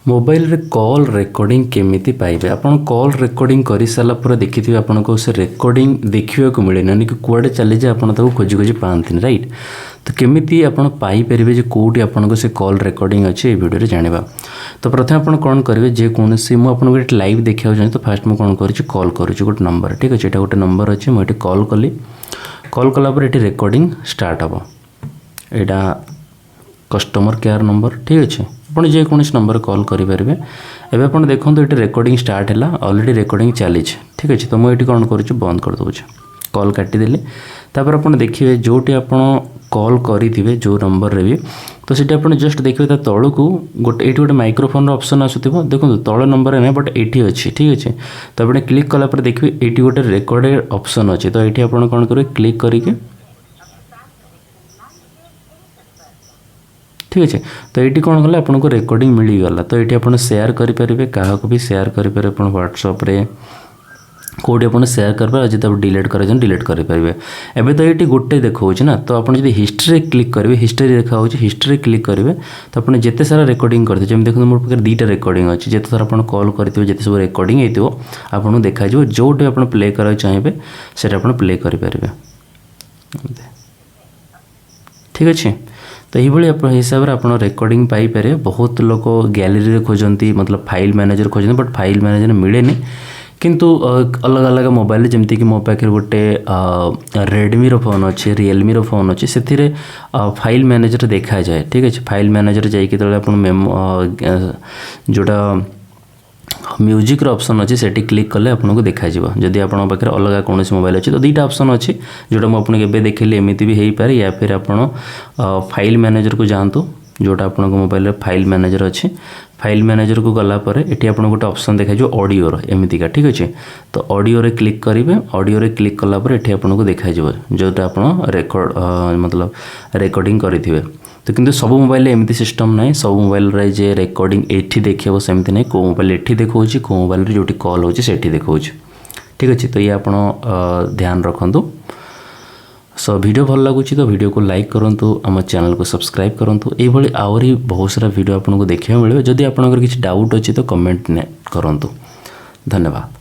Mobile रे call recording केमिति पाइबे आपण कॉल रेकॉर्डिंग करि साला पूरा देखिथिबे आपण को से रेकॉर्डिंग देखिबे को मिले ना कि कुआडे चले जे आपण ताको खोजी खोजी पांतिन राइट। तो केमिति आपण पाई परिबे जे कोठी आपण को से कॉल रेकॉर्डिंग अछि ए वीडियो रे जानिबा। तो प्रथम आपण कोन करबे जे कोनसी मु आपण को लाइव देखिया जानि तो फास्ट मु कोन करिछि कॉल करिछि गोटे नंबर ठीक अछि एटा गोटे नंबर अछि मु एटी कॉल कली कॉल कला पर एटी रेकॉर्डिंग स्टार्ट हबो एटा कस्टमर केयर नंबर ठीक अछि आपण जे कोनस नंबर कॉल करि परबे एबे आपण देखंतु एटी रेकॉर्डिंग स्टार्ट हैला ऑलरेडी रेकॉर्डिंग चालिछ ठीक अछि तो मु एटी कोन करिछु बंद कर दोछ कॉल काटी देले तापर आपण देखिबे जोटी आपण कॉल करिथिबे जो नंबर रे भी तो सेटा आपण जस्ट देखिबे ता तळु को गोटे एटी गोटे माइक्रोफोन रो ऑप्शन आसुथिबो देखंतु तळ नंबर नै बट एटी अछि ठीक अछि तो आपण क्लिक कला पर देखिबे एटी गोटे रेकॉर्डेड ऑप्शन अछि तो एटी आपण कोन करबे क्लिक करिके ठीक है तो ये कौन कले आपको रेकॉर्डिंग मिल गला तो ये आप शेयर करेंगे क्या भी शेयर करेंगे आप व्हाट्सएप रे कोडी आप शेयर करेंगे जब आप डिलीट करें डिलीट करेंगे एवं तो ये गोटे देखा ना तो आप हिस्ट्री क्लिक करेंगे हिस्ट्री देखा हिस्ट्री क्लिक करेंगे तो आप जिते सारा रेकॉर्डिंग करते जमी देखो मोर पाखे दुईटा रेकॉर्डिंग अच्छी जिते सारा आप कॉल करेंगे जिते सब रेकॉर्डिंग हो आपको देखा जो आप प्ले करा चाहिए से प्ले करेंगे ठीक अच्छे तो ये हिसाब से आप रेकॉर्डिंग पाइपर बहुत लोग गैलरी खोजती मतलब फाइल मैनेजर खोजती बट फाइल मैनेजर मिले किंतु अलग अलग मोबाइल जमती कि मो पाखे गोटे रेडमी रो फोन अच्छे रियलमी रो फोन अच्छे से फाइल मैनेजर देखा जाए ठीक अच्छे फाइल मैनेजर जाइए आप जोटा म्यूजिक ऑप्शन अच्छे से क्लिक कले आपको देखा जदि आप अलग कौन मोबाइल अच्छे तो दुईटा ऑप्शन अच्छे जोटा मुझे देखिली एमती भी हो पाए या फिर आप फाइल मैनेजर को जातु जोटा आप मोबाइल फाइल मैनेजर अच्छे फाइल मैनेजर को गलापर ये आप गोटे ऑप्शन देखा ऑडियो एमतीका ठीक अच्छे तो ऑडियो रे क्लिक करेंगे ऑडियो रे क्लिक कलापर ये आपको देखा जोटा आप रेकॉर्ड मतलब रेकॉर्डिंग करेंगे तो किंतु सब मोबाइल एमती सिस्टम ना सब मोबाइल रे जे रेकॉर्डिंग एठी देखिए सेमती ना को मोबाइल एठी देखा को मोबाइल रे जोटी कॉल होची सेठी देखा ठीक अच्छे तो ये आप ध्यान रखु सो वीडियो भल लगुच तो वीडियो को लाइक करूँ आम चैनल को सब्सक्राइब करूँ ये आहरी बहुत सारा वीडियो आपको देखा मिले जदि आपंकर किसी डाउट अच्छी तो कमेंट करूँ धन्यवाद।